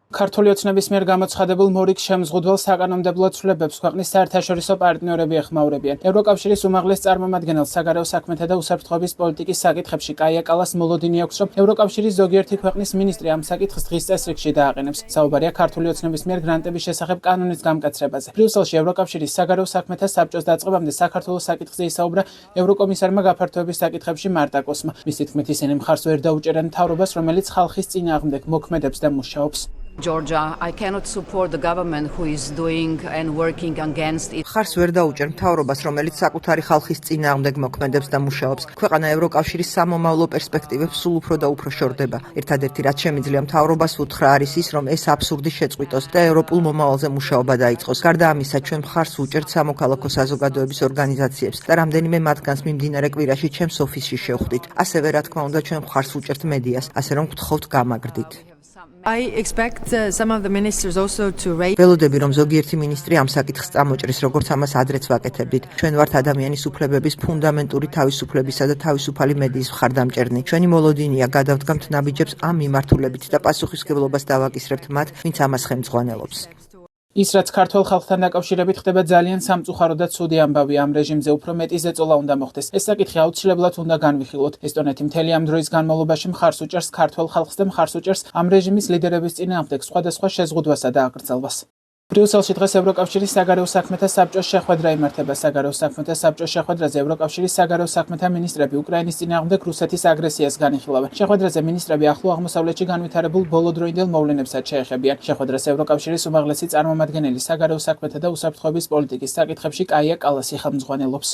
ქართული ოცნების მიერ გამოცხადებულ მორიგ შემზღუდველ საკანონმდებლო ცვლილებებს ქვეყნის საერთაშორისო პარტნიორები ეხმაურებიან. ევროკავშირის უმაღლეს წარმომადგენელს საგარეო საქმეთა და უსაფრთხოების პოლიტიკის საკითხებში კაია კალას მოლოდინი აქვს, რომ ევროკავშირის ზოგიერთი ქვეყნის მინისტრი ამ საკითხს დღის წესრიგში დააყენებს. საუბარია ქართული ოცნების მიერ გრანტების შესახებ კანონის გამკაცრებაზე. ბრიუსელში ევროკავშირის საგარეო საქმეთა საბჭოს დაწყებამდე საქართველოს საკითხზე ისაუბრა ევროკომისარმა გაფართოების საკითხებში მარტაკოსმა. მისი თქმით, ისინი მხარს ვერ დაუჭერენ მთავრობას, რომელიც ხალხის წინააღმდეგ მოქმედებს და მუშაობს. Georgia, I cannot support the government who is doing and working against it. ხარს ვერ დაუჭერ მთავრობას, რომელიც საკუთარი ხალხის წინააღმდეგ მოქმედებს და მუშაობს. ქვეყანა ევროკავშირის სამომავლო პერსპექტივებს სულ უფრო და უფრო შორდება. ერთადერთი რაც შემიძლია მთავრობას უთხრა არის ის, რომ ეს აბსურდი შეწყვიტოს და ევროპულ მომავალზე მუშაობა დაიწყოს. გარდა ამისა, ჩვენ ხარს უჭერთ სამოქალაქო საზოგადოების ორგანიზაციებს და რამდენიმე მათგანს მიმდინარე კვირაში ჩემს ოფისში შევხვდით. ასევე რა თქმა უნდა, ჩვენ ხარს უჭერთ მედიას, ასე რომ გთხოვთ გამაგრდით. I expect some of the ministers also to raise. ველოდები რომ ზოგიერთი მინისტრი ამ საკითხს წამოჭრის, როგორც ამას ადრეც ვაკეთებდით. ჩვენ ვართ ადამიანის უფლებების ფუნდამენტური თავისუფლებისა და თავისუფალი მედიის მხარდამჭერნი. ჩვენი მოლოდინია გადავდგამთ ნაბიჯებს ამ მიმართულებით და პასუხისმგებლობას დავაკისრებთ მათ, ვინც ამას ხელმძღვანელობს. ის რაც ქართველ ხალხთან დაკავშირებით ხდება ძალიან სამწუხარო და ცუდი ამბავი. ამ რეჟიმზე უფრო მეტი ზეწოლა უნდა მოხდეს. ეს საკითხი აუცილებლად უნდა განვიხილოთ. ესტონეთი მთელი ამ დროის განმავლობაში მხარს უჭერს ქართველ ხალხს და მხარს უჭერს ამ რეჟიმის ლიდერების წინააღმდეგ სხვადასხვა შეზღუდვასა და აკრძალვას. ბრიუსელში დღეს ევროკავშირის საგარეო საქმეთა საბჭოს შეხვედრა იმართება. საგარეო საქმეთა საბჭოს შეხვედრაზე ევროკავშირის საგარეო საქმეთა მინისტრები უკრაინის წინააღმდეგ რუსეთის აგრესიას განიხილავენ. შეხვედრაზე მინისტრები ახლო აღმოსავლეთში განვითარებულ ბოლოდროინდელ მოვლენებსაც შეეხებიან. შეხვედრას ევროკავშირის უმაღლესი წარმომადგენელი საგარეო საქმეთა და უსაფრთხოების პოლიტიკის საკითხებში კაია კალასი ხელმძღვანელობს.